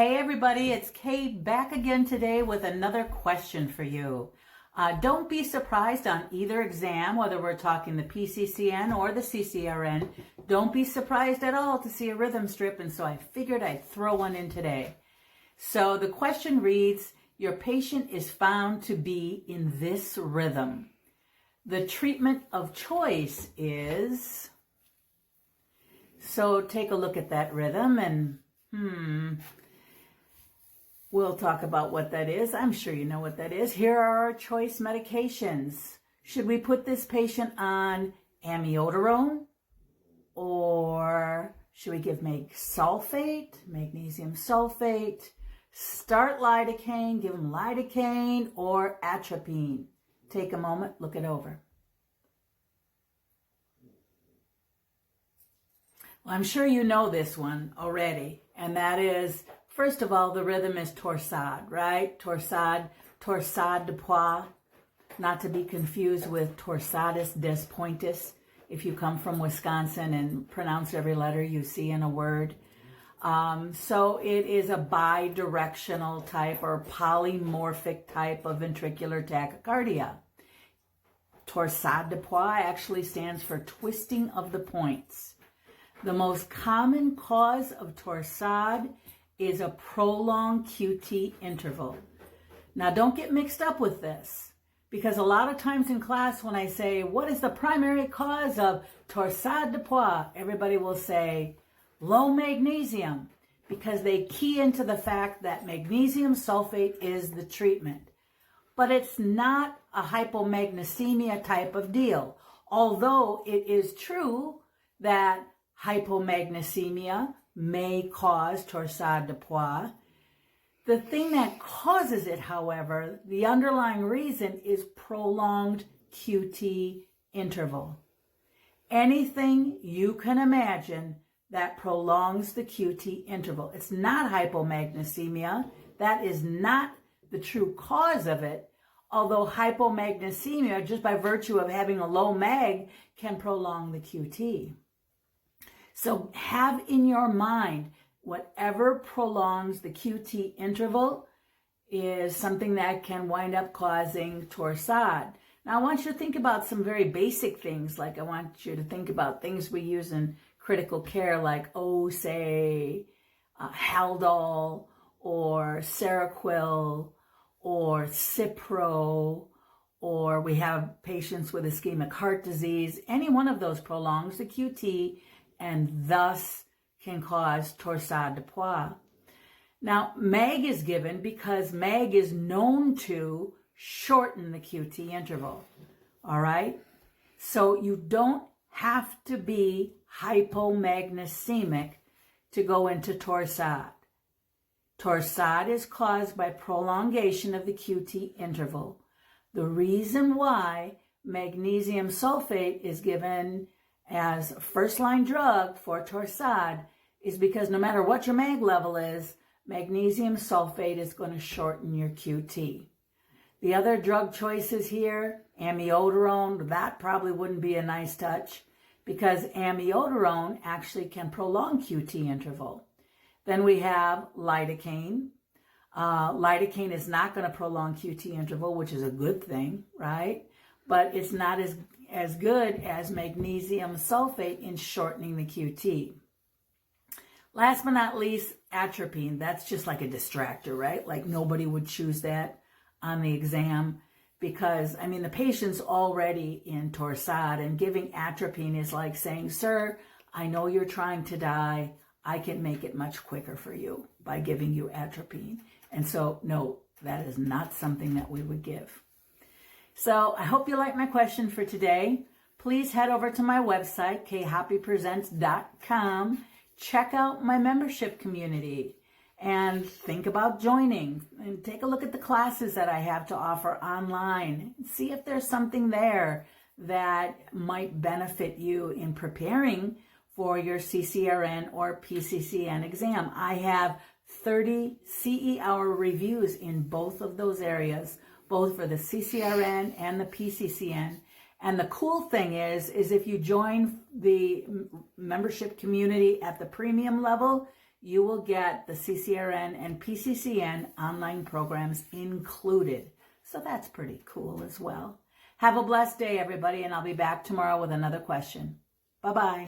Hey everybody, it's Kay back again today with another question for you. Don't be surprised on either exam, whether we're talking the PCCN or the CCRN. Don't be surprised at all to see a rhythm strip, and so I figured I'd throw one in today. So the question reads, your patient is found to be in this rhythm. The treatment of choice is... So take a look at that rhythm and we'll talk about what that is. I'm sure you know what that is. Here are our choice medications. Should we put this patient on amiodarone? Or should we give magnesium sulfate? Start lidocaine, give them lidocaine or atropine. Take a moment, look it over. Well, I'm sure you know this one already, and that is, first of all, the rhythm is torsade, right? Torsade de pois, not to be confused with torsadus des pointus, if you come from Wisconsin and pronounce every letter you see in a word. So it is a bidirectional type or polymorphic type of ventricular tachycardia. Torsade de pois actually stands for twisting of the points. The most common cause of torsade is a prolonged QT interval. Now don't get mixed up with this, because a lot of times in class when I say, what is the primary cause of torsade de pois? Everybody will say low magnesium, because they key into the fact that magnesium sulfate is the treatment. But it's not a hypomagnesemia type of deal, although it is true that hypomagnesemia may cause torsade de pois. The thing that causes it, however, the underlying reason is prolonged QT interval. Anything you can imagine that prolongs the QT interval. It's not hypomagnesemia. That is not the true cause of it, although hypomagnesemia, just by virtue of having a low mag, can prolong the QT. So have in your mind, whatever prolongs the QT interval is something that can wind up causing torsade. Now I want you to think about some very basic things, like I want you to think about things we use in critical care, like say Haldol or Seroquel or Cipro, or we have patients with ischemic heart disease. Any one of those prolongs the QT and thus can cause torsade de pois. Now, MAG is given because MAG is known to shorten the QT interval, all right? So you don't have to be hypomagnesemic to go into torsade. Torsade is caused by prolongation of the QT interval. The reason why magnesium sulfate is given as a first-line drug for torsade is because no matter what your MAG level is, magnesium sulfate is going to shorten your QT. The other drug choices here, amiodarone, that probably wouldn't be a nice touch because amiodarone actually can prolong QT interval. Then we have lidocaine. Lidocaine is not going to prolong QT interval, which is a good thing, right? But it's not as good as magnesium sulfate in shortening the QT. Last but not least, atropine. That's just like a distractor, right? Like nobody would choose that on the exam because, I mean, the patient's already in torsade, and giving atropine is like saying, sir, I know you're trying to die. I can make it much quicker for you by giving you atropine. And so, no, that is not something that we would give. So I hope you like my question for today. Please head over to my website, khappypresents.com. Check out my membership community and think about joining and take a look at the classes that I have to offer online. See if there's something there that might benefit you in preparing for your CCRN or PCCN exam. I have 30 CE hour reviews in both of those areas, both for the CCRN and the PCCN. And the cool thing is if you join the membership community at the premium level, you will get the CCRN and PCCN online programs included. So that's pretty cool as well. Have a blessed day, everybody, and I'll be back tomorrow with another question. Bye-bye.